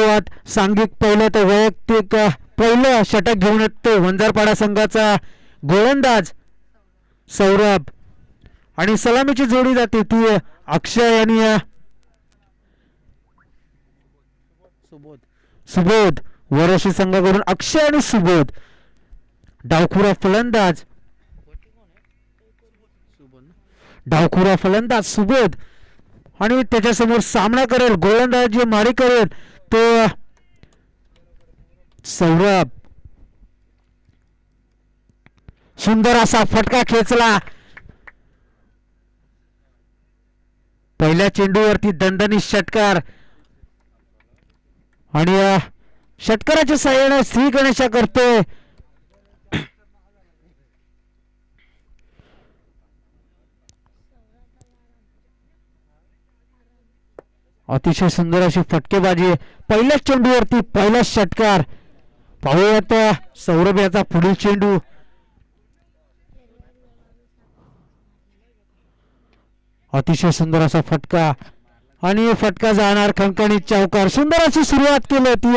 सुरुवात सांघिक पहिलं तर वैयक्तिक पहिलं षटक घेऊन येतो वंजारपाडा संघाचा गोलंदाज सौरभ आणि सलामीची जोडी जाते ती अक्षय आणि सुबोध वरोशी संघाकडून अक्षय आणि सुबोध डावखुरा फलंदाज सुबोध आणि त्याच्यासमोर सामना करेल गोलंदाज जे मारी करेल तो सौरभ सुंदर असा फटका खेचला पहिल्या चेंडूवरती दणदणीत षटकार आणि षटकाराच्या साह्याने श्री गणेशा करतोय अतिशय सुंदर अशी फटकेबाजी पहिल्याच चेंडूवरती पहिला षटकार पाहूयात सौरभ याचा पुढील चेंडू अतिशय सुंदर असा फटका आणि फटका जाणार खणखणीत चौकार सुंदर अशी सुरुवात केली ती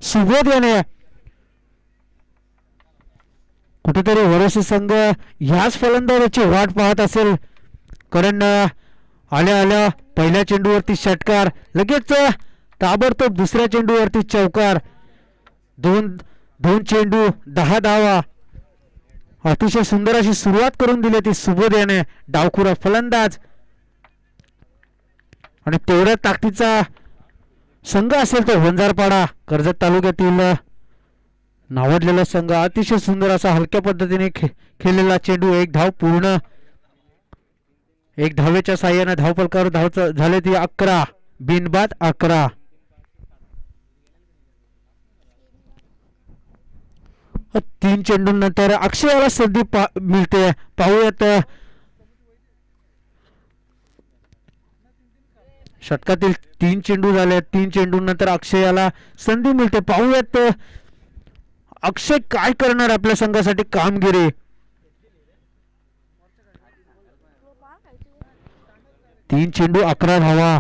सुबोध याने कुठेतरी वरोसी संघ ह्याच फलंदाजाची वाट पाहत असेल कारण आल्या आल्या पहिल्या चेंडूवरती षटकार लगेच ताबडतोब दुसऱ्या चेंडूवरती चौकार दोन चेंडू 10 धावा अतिशय सुंदर अशी सुरुवात करून दिली ती सुबोध याने डावखुरा फलंदाज आणि तेवढ्या ताकदीचा संघ असेल तो वंजारपाडा कर्जत तालुक्यातील नावाजलेला संघ अतिशय सुंदर असा हलक्या पद्धतीने खेळलेला चेंडू एक धाव पूर्ण एक धावेच्या साह्याने धावफलकावर धाव झाले ती 11 बिनबाद 11 तीन चेंडूंनंतर अक्षयाला संधी मिळते पाहूयात षटकातील 3 चेंडू झाले 3 चेंडूंनंतर अक्षयाला संधी मिळते पाहूयात अक्षय काय करणार आपल्या संघासाठी कामगिरी 3 चेंडू 11 धावा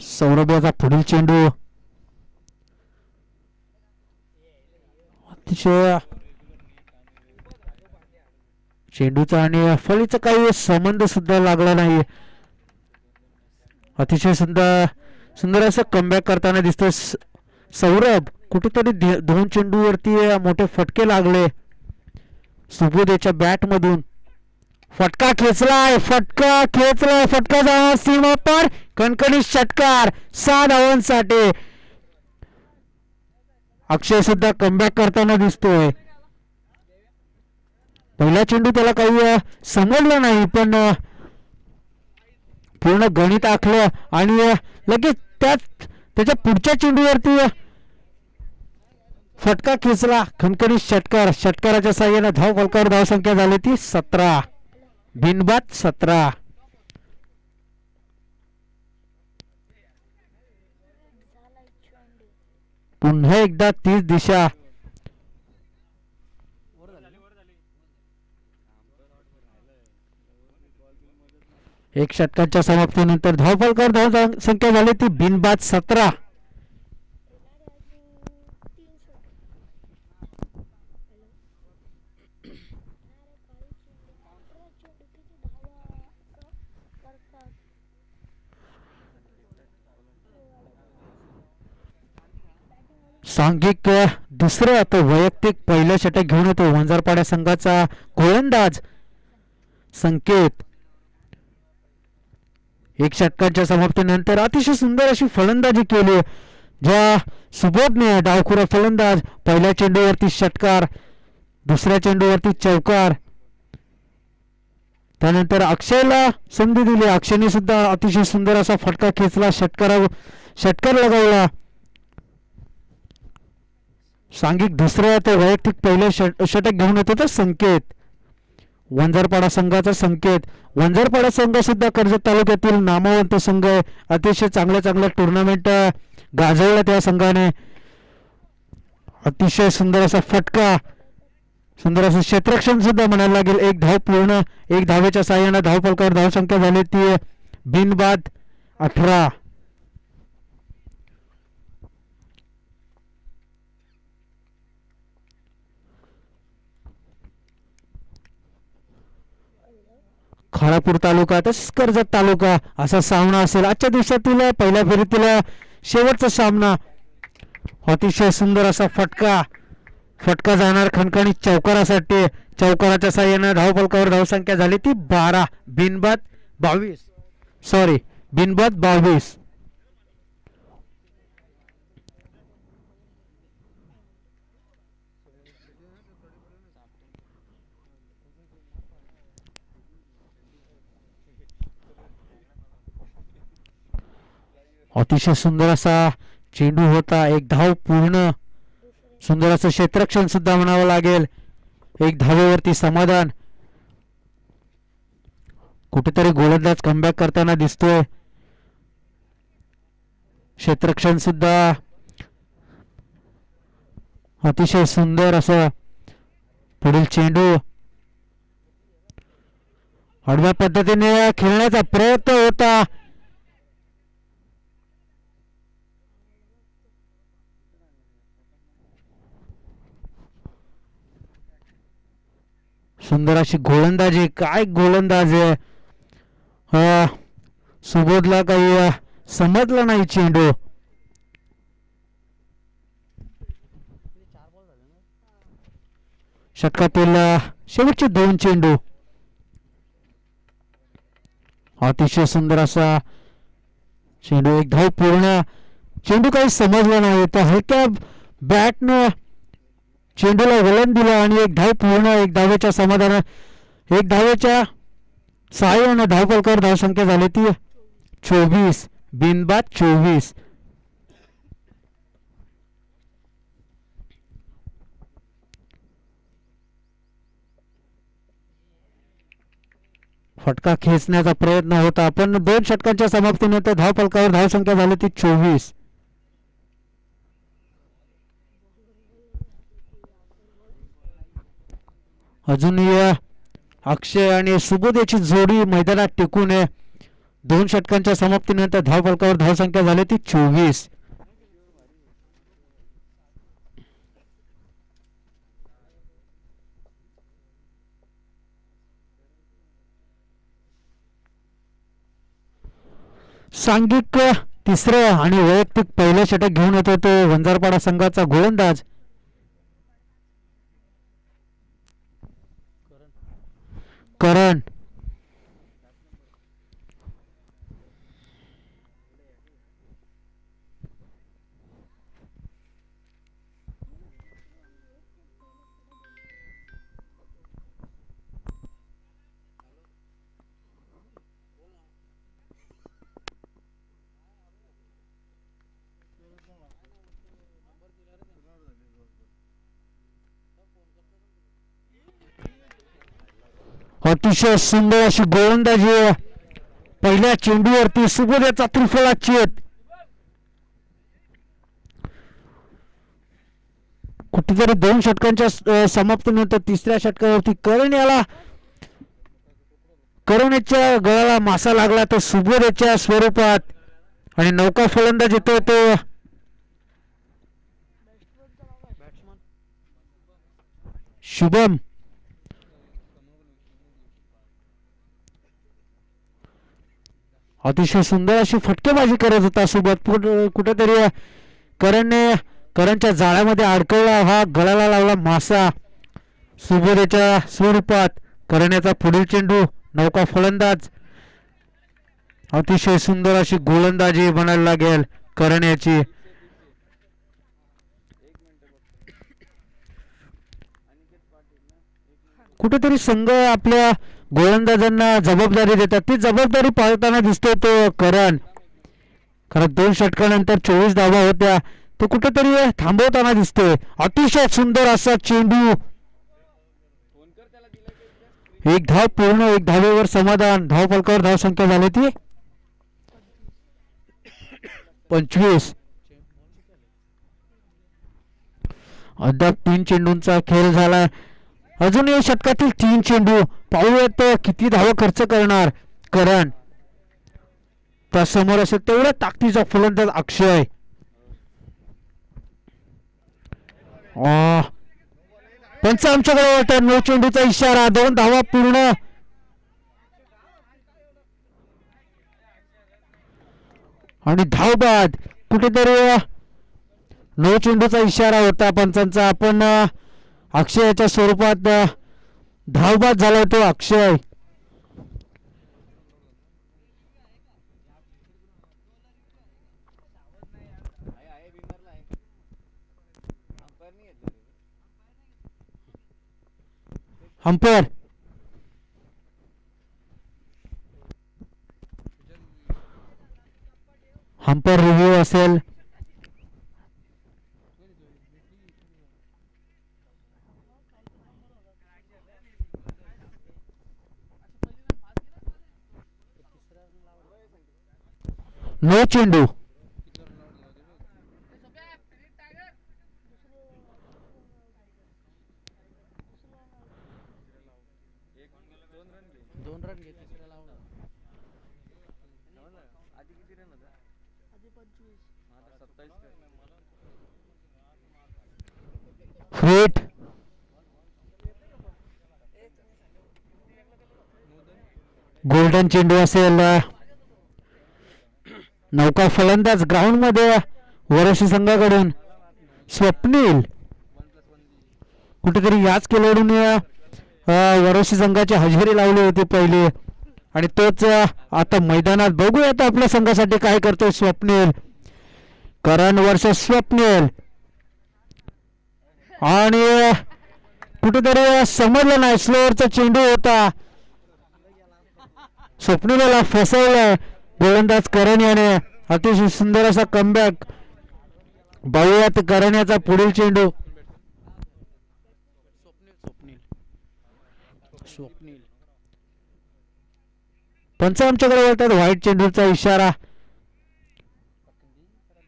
सौरभ याचा पुढील चेंडू अतिशय चेंडूचा आणि फळीचा काही संबंध सुद्धा लागला नाही अतिशय सुंदर असं कमबॅक करताना दिसतोय सौरभ कुठेतरी 2 चेंडूवरती मोठे फटके लागले सुबोध याच्या बॅट मधून फटका खेचलाय फटका जाणार सीमा पार कणकणी षटकार 6 धावांसाठी अक्षय सुद्धा कमबॅक करताना दिसतोय पहिला चेंडू त्याला काही समजलं नाही पण पूर्ण गणित आखलं आणि लगेच त्याच्या पुढच्या चेंडूवरती फटका खेचला खणखणीत षटकाराच्या साह्याने धाव फलकावर धावसंख्या झाली ती 17 बिनबाद 17 पुन्हा एकदा तीच दिशा एक षटकाच्या समाप्तीनंतर धाव फलकावर धाव संख्या झाली ती बिनबाद 17 सांघिक दुसरं तो वैयक्तिक पहिलं षटक घेऊन येतो वंजारपाडा संघाचा गोलंदाज संकेत एक षटकाच्या समाप्तीनंतर अतिशय सुंदर अशी फलंदाजी केली ज्या सुबोधने डावखुरा फलंदाज पहिल्या चेंडूवरती षटकार दुसऱ्या चेंडूवरती चौकार त्यानंतर अक्षयला संधी दिली अक्षयने सुद्धा अतिशय सुंदर असा फटका खेचला षटकार लगावला सांघिक दुसऱ्या तर वैयक्तिक पहिले षटक घेऊन येतो तर संकेत वंजारपाडा संघाचा संकेत वंजारपाडा संघ सुद्धा कर्जत तालुक्यातील नामवंत संघ आहे अतिशय चांगल्या टुर्नामेंट गाजवल्या त्या संघाने अतिशय सुंदर असा फटका सुंदर असं क्षेत्ररक्षण सुद्धा म्हणायला लागेल एक धाव पूर्ण एक धावेच्या साह्याने धाव फलकावर धाव संख्या झाली ती बिनबाद 18 खानापूर तालुका तसेच कर्जत तालुका असा सामना असेल आजच्या दिवसातील पहिल्या फेरीतील शेवटचा सामना. अतिशय सुंदर असा फटका जाणार खणखणीत चौकारासाठी. चौकाराच्या साह्याने धावफलकावर धावसंख्या झाली ती 12. बिनबाद 22. अतिशय सुंदर असा चेंडू होता. एक धाव पूर्ण. सुंदर असं क्षेत्ररक्षण सुद्धा म्हणावं लागेल. एक धावेवरती समाधान. कुठेतरी गोलंदाज कमबॅक करताना दिसतोय. क्षेत्ररक्षण सुद्धा अतिशय सुंदर असं. पुढील चेंडू आडव्या पद्धतीने खेळण्याचा प्रयत्न होता. सुंदर अशी गोलंदाजी. काय गोलंदाज आहे. सुबोधला काही समजला नाही चेंडू. षटकातील शेवटचे 2 चेंडू. अतिशय सुंदर असा चेंडू. एक धाव पूर्ण. चेंडू काही समजला नाही तर हलक्या बॅटनं चेंडूला वलन दिलं आणि एक धाव पूर्ण. एक धावेच्या समाधान. एक धावेच्या सहाय्याने धावफलकावर धावसंख्या झाली ती 24. बिनबाद 24. फटका खेचण्याचा प्रयत्न होता पण 2 षटकांच्या समाप्तीनंतर धावफलकावर धावसंख्या झाली ती 24. अजूनही अक्षय आणि सुबोध याची जोडी मैदानात टिकून आहे. 2 षटकांच्या समाप्तीनंतर धावफलकावर धावसंख्या झाली ती 24. सांघिक तिसरं आणि वैयक्तिक पहिलं षटक घेऊन येतो तो वंजारपाडा संघाचा गोलंदाज करण. अतिशय सुंदर अशी गोलंदाजी. पहिल्या चेंडूवरती सुबोधचा त्रिफळा चेत. कुठेतरी 2 षटकांच्या समाप्तीनंतर तिसऱ्या षटकावरती करण याच्या गळाला मासा लागला तो सुबोधच्या स्वरूपात आणि नौका फलंदाज येतो तो शुभम. अतिशय सुंदर अशी फटकेबाजी करत होता सोबत. कुठेतरी करणच्या जाळ्यामध्ये अडकवला हा गळाला लावला मासा सुबोधच्या स्वरूपात. करण्याचा पुढील चेंडू नौका फलंदाज. अतिशय सुंदर अशी गोलंदाजी म्हणायला लागेल करण्याची. कुठेतरी संघ आपल्या गोलंदाजांना जबाबदारी देतात. ती जबाबदारी पाळताना दिसतोय तो करण. कारण 2 षटकानंतर 24 धावा होत्या. तो कुठेतरी थांबवताना दिसतोय. अतिशय सुंदर असा चेंडू. एक धाव पूर्ण. एक धावेवर समाधान. धावफलकावर धावसंख्या झाली ती 25. अद्याप 3 चेंडूंचा खेळ झालाय. अजून या षटकातील 3 चेंडू. पाहूयात किती धावा खर्च करणार करण. त्यासमोर असेल तेवढ्या ताकदीचा फलंदाज अक्षय. पंच आमच्याकडे वाटत 9 चेंडूचा इशारा. 2 धावा पूर्ण. आणि धावबाद कुठेतरी नो चेंडूचा इशारा होता पंचांचा, पण अक्षयाच्या स्वरूपात धावबाद झाला तो अक्षय. अंपायर अंपायर रिव्ह्यू असेल. नो चेंडू. फ्रेट गोल्डन चेंडू असेल. नौका फलंदाज ग्राउंड मध्ये वरोशी संघाकडून स्वप्नील. कुठेतरी याच खेळाडून वरोशी संघाची हजेरी लावली होती पहिले, आणि तोच आता मैदानात. बघूया आपल्या संघासाठी काय करतोय स्वप्नील. करण वर्सेस स्वप्नील. आणि कुठेतरी समजलं नाही, स्लोअरचा चेंडू होता. स्वप्नीलला फसवलंय गोलंदाज करण याने. अतिशय सुंदर असा कमबॅक. बघूयात करण याचा पुढील चेंडू. स्वप्नील पंच आमच्याकडे बोलतात व्हाईट चेंडूचा इशारा.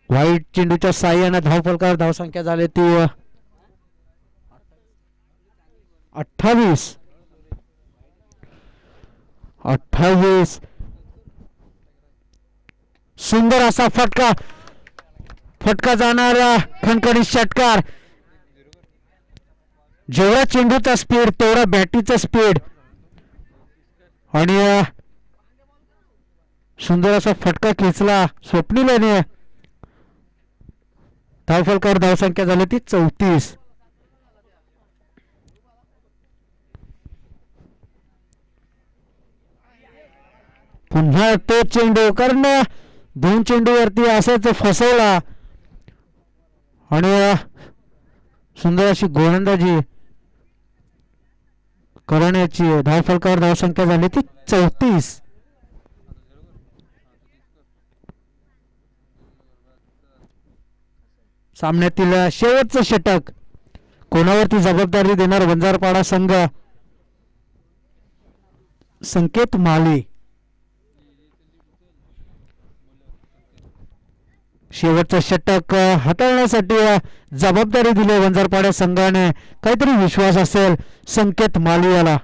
व्हाईट चेंडूच्या साह्याने धावफलकावर धावसंख्या झाली ती 28. सुंदर असा फटका जाणारा खणखणीत षटकार. जेवढा चेंडूचा स्पीड तेवढा बॅटीचा स्पीड. आणि सुंदर असा फटका खेचला स्वप्नील याने. धावफलकावर धावसंख्या झाली ती 34. पुन्हा तो चेंडू, कारण 2 चेंडूवरती असाच फसवला. आणि सुंदर अशी गोलंदाजी करण्याची. धावफलकावर धावसंख्या झाली ती 34. सामन्यातील शेवटचं षटक. कोणावरती जबाबदारी देणार वंजारपाडा संघ. संकेत माली. शेवटचं षटक हाताळण्यासाठी जबाबदारी दिली वंजारपाडा संघाने. काहीतरी विश्वास असेल संकेत माली याला.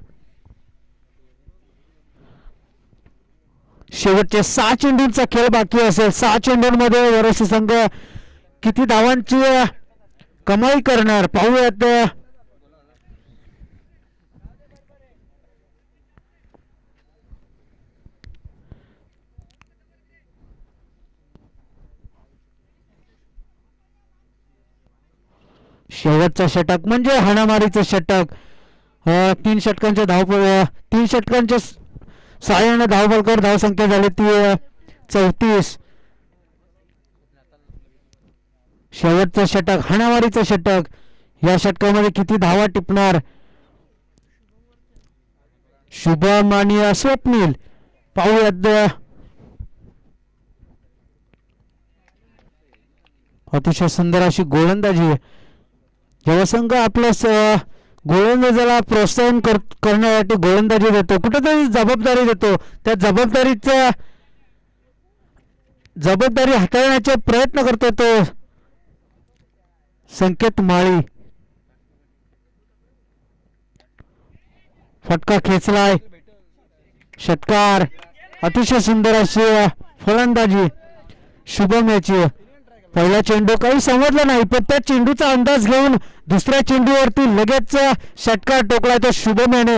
शेवटचे 6 चेंडूंचा खेळ बाकी असेल. 6 चेंडूंमध्ये वरोशी संघ किती धावांची कमाई करणार पाहूयात. शेवटचं षटक म्हणजे हाणामारीचं षटक. 3 षटकांच्या साह्याने धावफलकावर धावसंख्या झाली ती 34. शेवटचं षटक हाणामारीचं षटक. या षटकामध्ये किती धावा टिपणार शुभम आणि स्वप्नील पाहूयात. अतिशय सुंदर अशी गोलंदाजी. जेव्हा संघ आपल्या गोलंदाजाला प्रोत्साहन करण्यासाठी गोलंदाजी देतो, कुठेतरी जबाबदारी देतो, त्या जबाबदारी हाताळण्याचे प्रयत्न करतो तो संकेत माळी. फटका खेचलाय. षटकार. अतिशय सुंदर अशी फलंदाजी शुभम याची. पहिला चेंडू काही समजलं नाही, पण त्या चेंडूचा अंदाज घेऊन दुसऱ्या चेंडूवरती लगेच षटकार टोकला तो शुभम याने.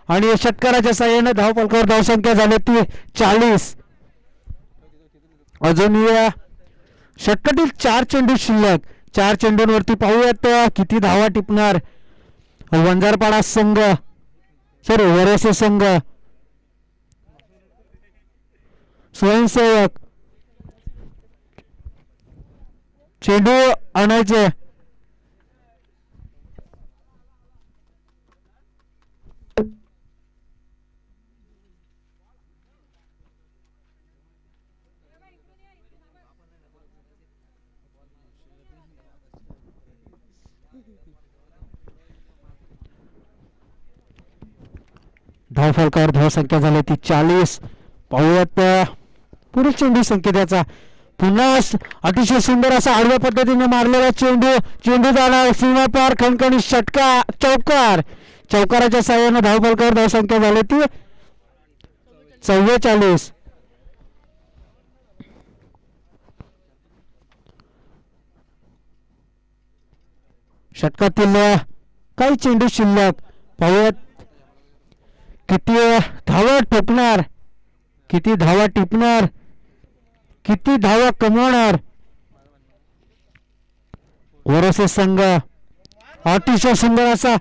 आणि षटकाराच्या साह्याने धावफलकावर धावसंख्या झाली ती 40. अजून षटकातील 4 चेंडू शिल्लक. 4 चेंडूंवरती पाहूयात किती धावा टिपणार वंजारपाडा संघ, सॉरी वरसे संघ. स्वयंसेवक चेंडू आणायचे. धावफलकावर धावसंख्या झाली ती 40. पाहूयात पुढील चेंडू संकेताचा. पुन्हा अतिशय सुंदर असा आडव्या पद्धतीने मारलेला चेंडू जाणार सीमा पार खणखणी चौकार. चौकाराच्या साह्याने धावफलकावर धावसंख्या झाली ती 44. षटकातील काही चेंडू शिल्लक. पाहूयात किती धावा ठोकणार, किती धावा टिपणार, किती धावा कमवणार वरसे संघ. अतिशय सुंदर असा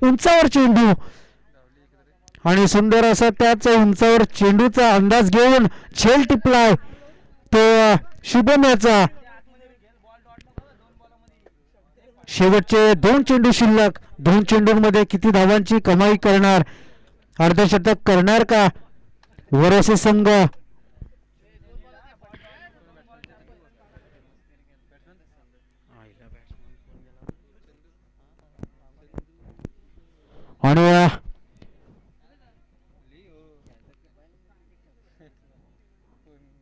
उंचावर चेंडू आणि सुंदर असा त्याच उंचावर चेंडूचा अंदाज घेऊन झेल टिपलाय तो शुभम याचा. शेवटचे 2 चेंडू शिल्लक. 2 चेंडूंमध्ये किती धावांची कमाई करणार, अर्धशतक करणार का वरसे संघ. आणि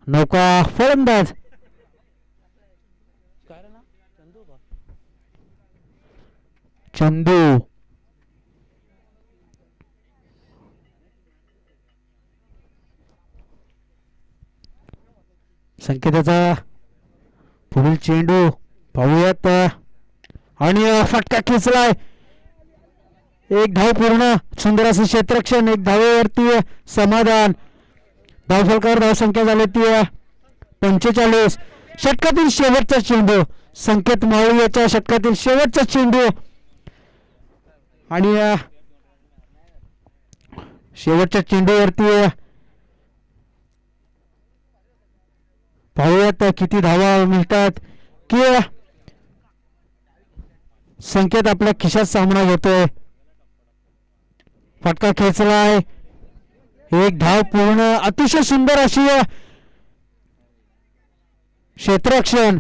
नौका फलंदाज चंदू. संकेताचा पुढील चेंडू पाहूयात आणि फटका खेचलाय. एक धाव पूर्ण. सुंदर असं क्षेत्ररक्षण. एक धावेवरती समाधान. धावफलकावर धावसंख्या झाली ती 45. षटकातील शेवटचा चेंडू संकेत माळी याच्या षटकातील शेवटचा चेंडू आणि शेवटच्या चेंडूवरती पाहूयात किती धावा मिळतात की संकेत आपल्या खिशात सामना घेतोय. फटका खेचलाय. एक धाव पूर्ण. अतिशय सुंदर अशी क्षेत्ररक्षण.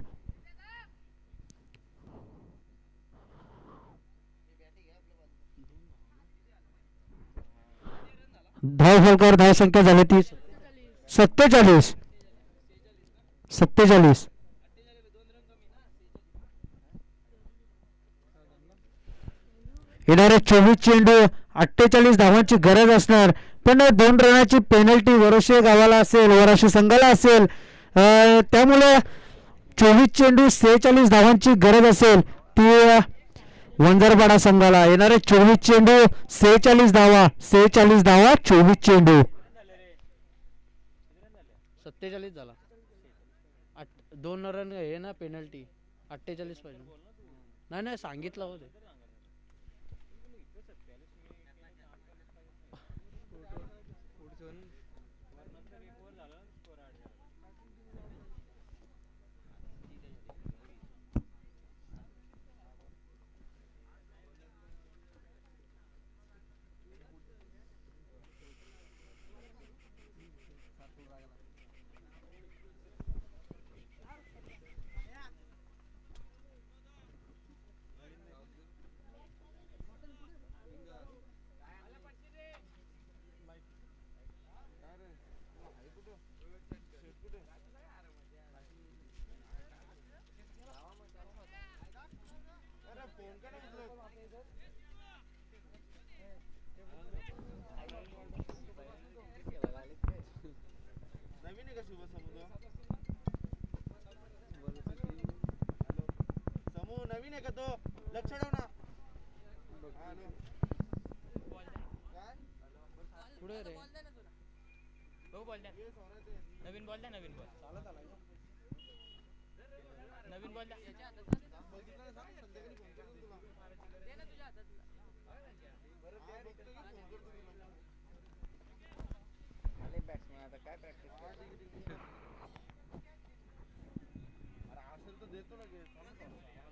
धावफलकावर धावसंख्या झाली ती 47. येणारे 24 चेंडू 48 धावांची गरज असणार. पण 2 रनाची पेनल्टी वरसे गावाला असेल, वरसे संघाला असेल. त्यामुळे 24 चेंडू 46 धावांची गरज असेल ती वंजारपाडा संघाला. येणारे 24 चेंडू 46 धावा. 24 चेंडू. 47 झाला. 2 रन हे ना पेनल्टी 48 पाहिजे. नाही सांगितलं होते. नवीन आहे का तो? लक्ष ठेव ना. पुढे रे अरे असेल तर देतो लगेच.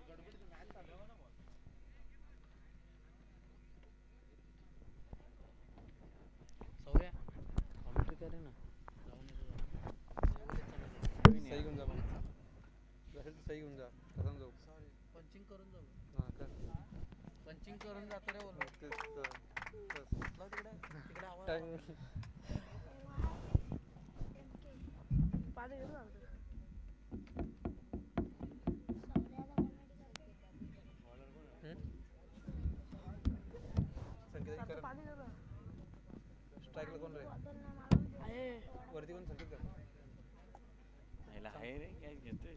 गडबडीत मॅच चालू आहे ना मग. सौर्या कॉमेंट्री करे ना जाऊन येतो सही घेऊन जा मग असेल तर सही घेऊन जा कसं जाऊ पंचिंग करून जाऊ हां कर पंचिंग करून जातो रे बोल तेच तर तिकडे तिकडे आवाज टाइम स्ट्राईकला कोण रे वरती कोण संकेत कर आहे रे काय घेतोय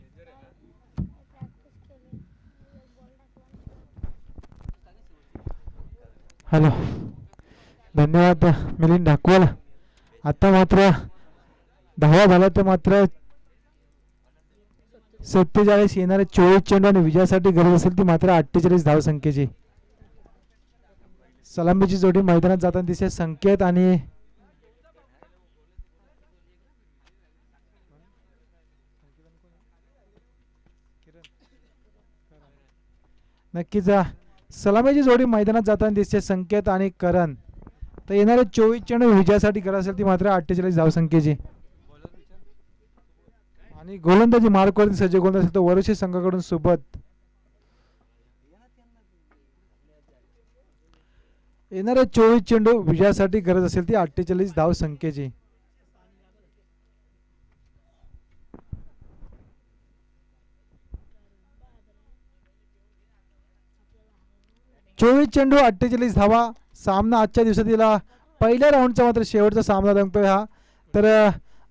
हॅलो धन्यवाद मिलिंद ढाकवाल. आता मात्र धावा झाला तर मात्र 47 येणारे 24 चेंडू आणि विजयासाठी गरज असेल ती मात्र 48 धावसंख्येची. सलामीची जोडी मैदानात जाताना दिसते संकेत आणि नक्कीच सलामीची जोडी मैदानात जाताना दिसते संकेत आणि करण. तर येणारे 24 चेंडू विजयासाठी गरज असेल ती मात्र 48 धावसंख्येची. आणि गोलंदाजी मार्कवरती सज्ज गोलंदाज असेल तर वरुषी संघाकडून सोबत येणारे 24 चेंडू विजयासाठी गरज असेल ती 48 धावसंख्येची. 24 चेंडू 48 धावा. सामना आजच्या दिवसातील पहिल्या राऊंडचा मात्र शेवटचा सामना रंगतोय हा. तर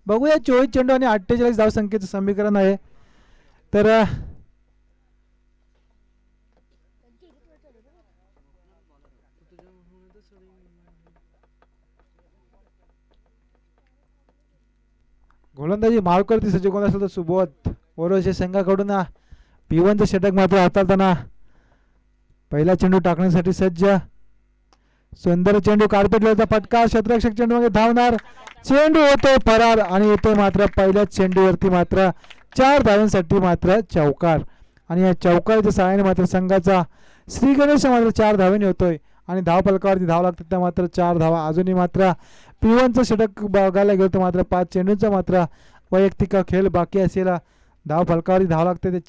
बघूया 24 चेंडू आणि 48 धावसंख्येचं समीकरण आहे. तर गोलंदाजी मार्कवरती सज्ज कोण असेल तर सुबोध वरोशे संघाकडून P1चं षटक मात्र हाताळताना पहिला चेंडू टाकण्यासाठी सज्ज. सुंदर चेंडू कार्पेटवरचा फटका क्षेत्ररक्षक चेंडू मागे धावणार चेंडू होतोय फरार आणि येतोय मात्र पहिल्याच चेंडूवरती मात्र 4 धावांसाठी मात्र चौकार. आणि या चौकाराच्या सहाय्याने मात्र संघाचा श्री गणेश मात्र 4 धावांनी होतोय आणि धाव फलकावरती धाव लागतात त्या मात्र 4 धावा. अजूनही मात्र P1चं षटक बघायला गेलं तर मात्र 5 चेंडूंचा मात्र वैयक्तिक खेळ बाकी असेल. धाव फलकावरती धाव लागते ते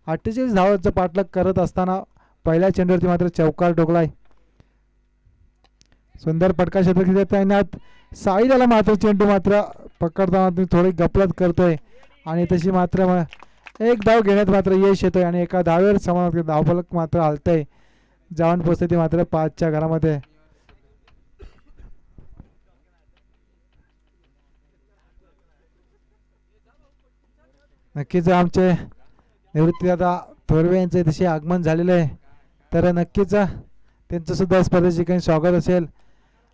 48 धावांचा पाठलाग करत असताना पहिल्या चेंडूवरती मात्र चौकार ठोकलाय. सुंदर पटका क्षेत्र तैनात साईला मात्र चेंडू मात्र पकडताना थोडी गपलत करतोय आणि तशी मात्र एक धाव घेण्यात मात्र यश येतोय आणि एका धावेवर समान धावफलक मात्र हलतंय. जाऊन पोचते ती मात्र 5च्या घरामध्ये. नक्कीच आमचे निवृत्तीदादा थोरवे यांचे तसे आगमन झालेले आहे. तर नक्कीच त्यांचं सुद्धा स्पर्धेचे काही स्वागत असेल.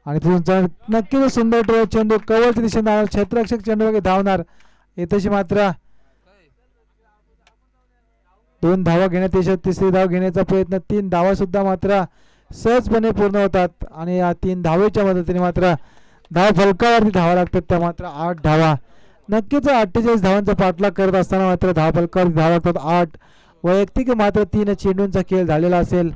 आणि तुमचा नक्कीच सुंदर चेंडू कवरच्या दिशेने धावणार क्षेत्ररक्षक चेंडू मागे धावणार येथेशी मात्र 2 धावा घेण्यात यश. तिसरी धाव घेण्याचा प्रयत्न 3 धावा सुद्धा मात्र सहजपणे पूर्ण होतात आणि या 3 धावेच्या मदतीने मात्र धाव फलकावरती धावा लागतात त्या मात्र 8 धावा. नक्कीच 48 धावांचा पाठलाग करत असताना मात्र धाव फलकावरती धावा लागतात 8. वैयक्तिक मात्र 3 चेंडूंचा खेळ झालेला असेल.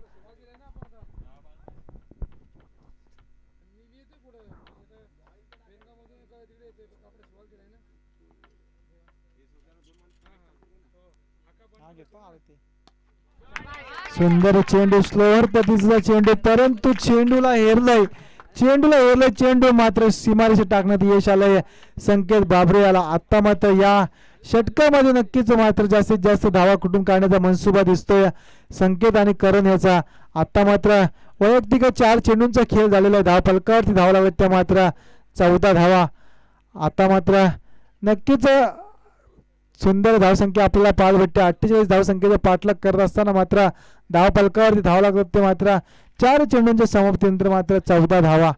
सुंदर चेंडू स्लोअर पद्धतीचा चेंडू परंतु चेंडूला हेरलंय चेंडू मात्र सीमारेषेत टाकण्यात यश आलंय संकेत बाबरे याला. आता मात्र या षटकामध्ये नक्कीच मात्र जास्तीत जास्त धावा कुठून काढण्याचा मनसुबा दिसतोय संकेत आणि करण याचा. आता मात्र वैयक्तिक 4 चेंडूंचा खेळ झालेला आहे. धाव फलकावरती धावा लागत त्या मात्र 14 धावा. आता मात्र नक्कीच सुंदर धावसंख्या आपल्याला पाहायला भेटते. 48 धावसंख्येचा पाठलाग करत असताना मात्र धाव फलकावरती धाव लागतात ते मात्र 4 चेंडूंच्या समाप्तीनंतर मात्र 14 धावा.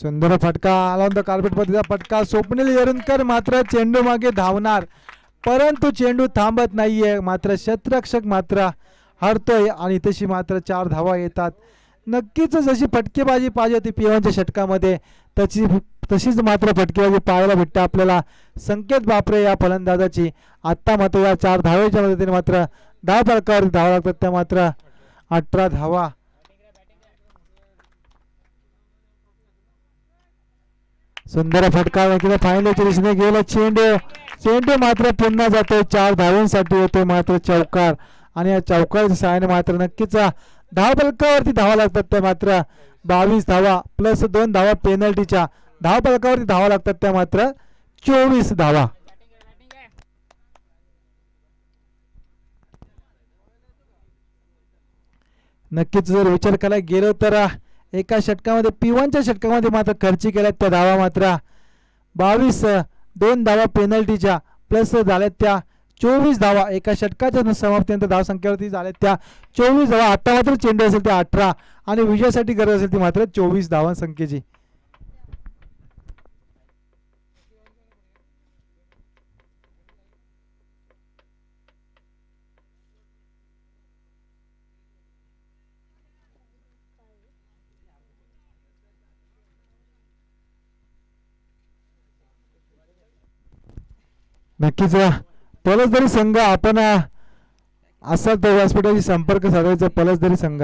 सुंदर फटका आला होता कार्पेट पद्धतीचा फटका. स्वप्नील येरुणकर मात्र चेंडू मागे धावणार, परंतु चेंडू थांबत नाहीये. मात्र क्षेत्ररक्षक मात्र हरतोय आणि तशी मात्र 4 धावा येतात. नक्कीच जशी फटकेबाजी पाहिजे होती P1च्या षटकामध्ये तशीच मात्र फटकेबाजी पाहायला भेटते आपल्याला. संकेत बापरे या फलंदाजाची. आत्ता मात्र या 4 धावेच्या मदतीने मात्र धाव फलकावरती धावा लागतात त्या मात्र 18 धावा. सुंदर फटका फायनलच्या दिशेने गेला चेंडू मात्र पुन्हा जातोय 4 धावांसाठी होतोय मात्र चौकार. आणि या चौकाराच्या सहाय्याने मात्र नक्कीच धाव फलकावरती धावा लागतात त्या मात्र 22 धावा प्लस 2 धावा पेनल्टीच्या. धाव फलकावरती धावा लागतात त्या मात्र 24 धावा. नक्कीच जर विचार करायला गेलो तर एका षटकामध्ये P1च्या षटकामध्ये मात्र खर्ची केल्यात त्या धावा मात्र 22, 2 धावा पेनल्टीच्या प्लस झाल्यात त्या 24 धावा. एका षटकाच्या समाप्तीनंतर धावसंख्येवरती झाल्यात त्या 24 धावा. आता मात्र चेंडू असेल ते 18 आणि विजयासाठी गरज असेल ती मात्र 24 धावा संख्येची. नक्कीच पलसदरी संघ आपण असा तो व्यासपीठाशी संपर्क साधायचा. पलसदरी संघ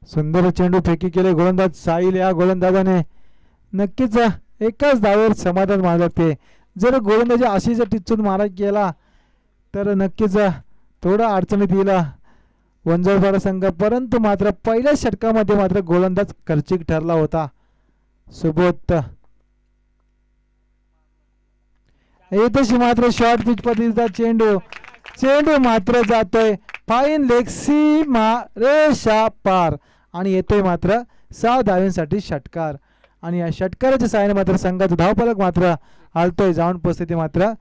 सुंदर चेंडू फेकी केले गोलंदाज साहिल. या गोलंदाजाने नक्कीच एकाच धावेवर समाधान मानले ते. जर गोलंदाजी अशी जर टिचून मारा केला तर नक्कीच थोडा अडचणीत येईल वंजारपाडा संघ. परंतु मात्र पहिल्या षटकामध्ये मात्र गोलंदाज खर्चिक ठरला होता सुबोध. येथेशी मात्र शॉर्ट पिच पद्धतीचा चेंडू मात्र जातोय फाईन लेग सीमा रेषा पार आणि येतोय मात्र 6 धावांसाठी षटकार. आणि या षटकाराच्या सहाय्याने मात्र संघाचा धावफलक मात्र हलतोय जाऊन पोहोचते मात्र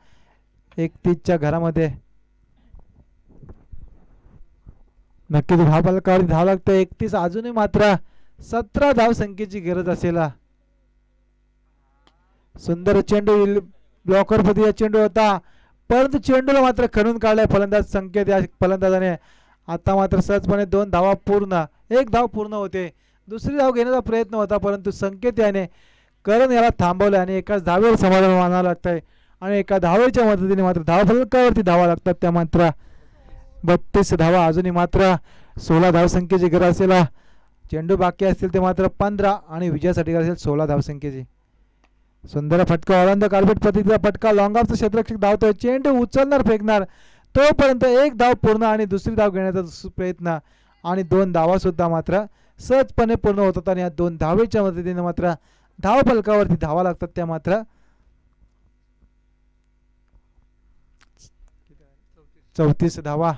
31च्या घरामध्ये. नक्कीच धावफलकावर धाव लागतोय 31. अजूनही मात्र 17 धाव संख्येची गरज असेल. सुंदर चेंडू ब्लॉकर पद्धतीचा चेंडू होता परंतु चेंडूला मात्र खणून काढलाय फलंदाज संकेत. या फलंदाजाने आता मात्र सहजपणे 2 धावा पूर्ण, 1 धाव पूर्ण होते. दुसरी धाव घेण्याचा प्रयत्न होता परंतु संकेत याने करण याला थांबवलं आणि एकाच धावेवर समाधान मानावं लागतंय. आणि एका धावेच्या मदतीने मात्र धावफलकावरती धावा लागतात त्या मात्र 32 धावा. अजूनही मात्र 16 धावसंख्येची गरज असेल. चेंडू बाकी असतील ते मात्र 15 आणि विजयासाठी गरज असेल 16 धावसंख्येची. सुंदर फटका ऑलंद कार्पेट पद्धतीचा फटका. लॉंग ऑफचा क्षेत्ररक्षक धावतोय. चेंडू उचलणार फेकणार तोपर्यंत 1 धाव पूर्ण आणि दुसरी धाव घेण्याचा प्रयत्न आणि 2 धावा सुद्धा मात्र सहजपणे पूर्ण होतात. आणि या 2 धावेच्या मदतीने मात्र धाव फलकावरती धावा लागतात त्या मात्र 34 धावा.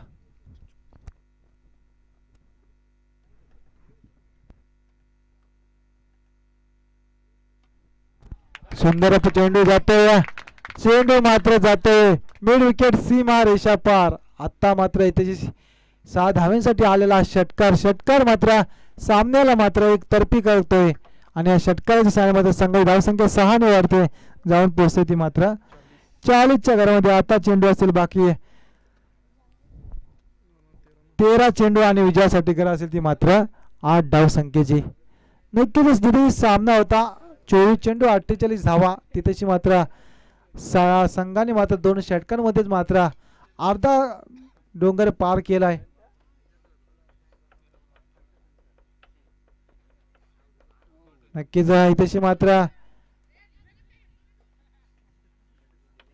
सुंदर चेंडू जातोय. चेंडू मात्र जातोय मिड विकेट सीमा रेषा पार. आता मात्र इथे 6 धावांसाठी आलेला षटकार मात्र सामन्याला मात्र एक तर्फी करतोय. आणि या षटकाराच्या सहाय्याने संघ धावसंख्या 6 ने वाढते जाऊन पोहोचते ती मात्र 40च्या घरामध्ये. आता चेंडू असेल बाकी 13 चेंडू आणि विजयासाठी गरज असेल ती मात्र 8 धावसंख्येची. नक्कीच जिथे सामना होता 24 चेंडू 48 धावा तिथेची मात्र संघाने मात्र 2 षटकांमध्येच मात्र अर्धा डोंगर पार केलाय. नक्कीच इथेशी मात्र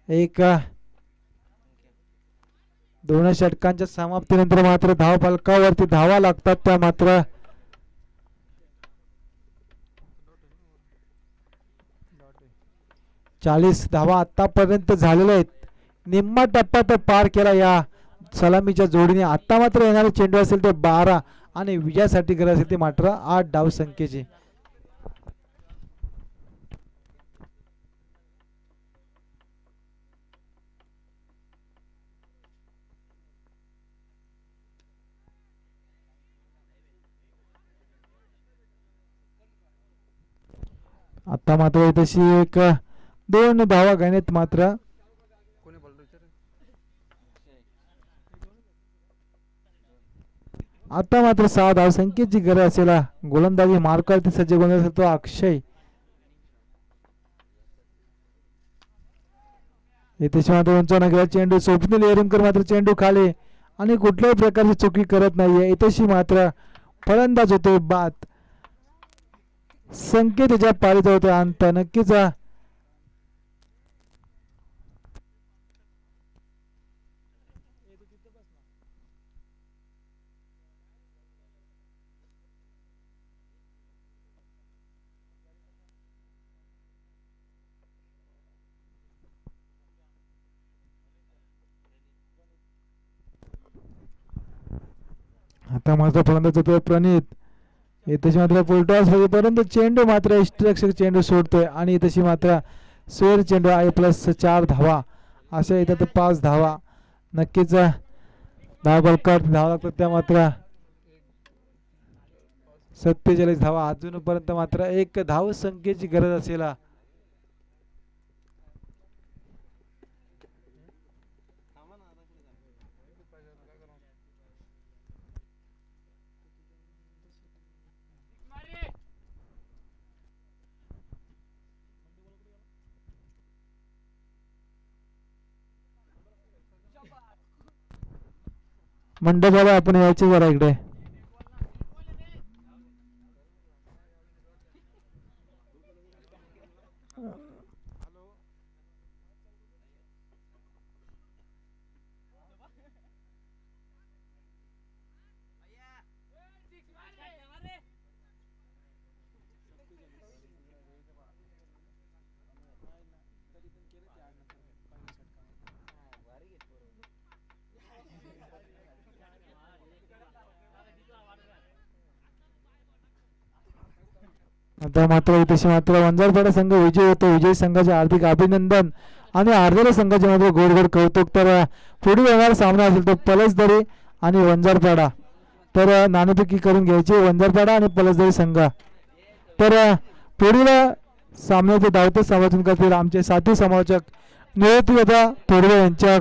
एक 2 षटकांच्या समाप्तीनंतर मात्र धाव फलकावरती धावा लागतात त्या मात्र 40 धावा आतापर्यंत झालेल्या आहेत. निम्मा टप्पा तर पार केला या सलामीच्या जोडीने. आता मात्र येणारे चेंडू असेल ते 12 आणि विजयासाठी गरज असेल ते मात्र 8 धाव संख्येची. आता मात्र तशी एक 2 धावा घेण्यात मात्र कोणी बॉलर विचार आता मात्र 6 धाव संख्येची गरज असेल. गोलंदाजी मार्कावरती सज्ज गोलंदाज तो अक्षय. इथे मात्र उंचावून गेला चेंडू. स्वप्नील एरमकर मात्र चेंडू खाली आणि कुठल्याही प्रकारची चुकी करत नाहीये. इथेशी मात्र फलंदाज होते बाद. संकेत त्याच्या पारीत होते अंत. नक्कीच आता मात्र फलंदाज होतोय प्रणित. इथे मात्र फुलटॉस परंतु चेंडू मात्र इष्टरक्षक चेंडू सोडतोय आणि तशी मात्र स्वेर चेंडू आहे +4 धावा. अशा इथं तर 5 धावा. नक्कीच धावा बलकात धावा लागतात त्या मात्र 47 धावा. अजूनपर्यंत मात्र 1 धाव संख्येची गरज असेल. मंडपाला आपण यायचे जरा इकडे. आता मात्र तशी मात्र वंजारपाडा संघ विजय होतो. विजयी संघाचे हार्दिक अभिनंदन आणि हारलेल्या संघाचे मात्र गोड कौतुक. तर पुढील येणारा सामना असेल तो पलसदरी आणि वंजारपाडा. तर नाणेफेकी करून घ्यायची वंजारपाडा आणि पलसदरी संघ. तर पुढील सामन्याचे धावते समर्थन करतील आमचे साथी समालोचक निवृत्ती थोडवे यांच्या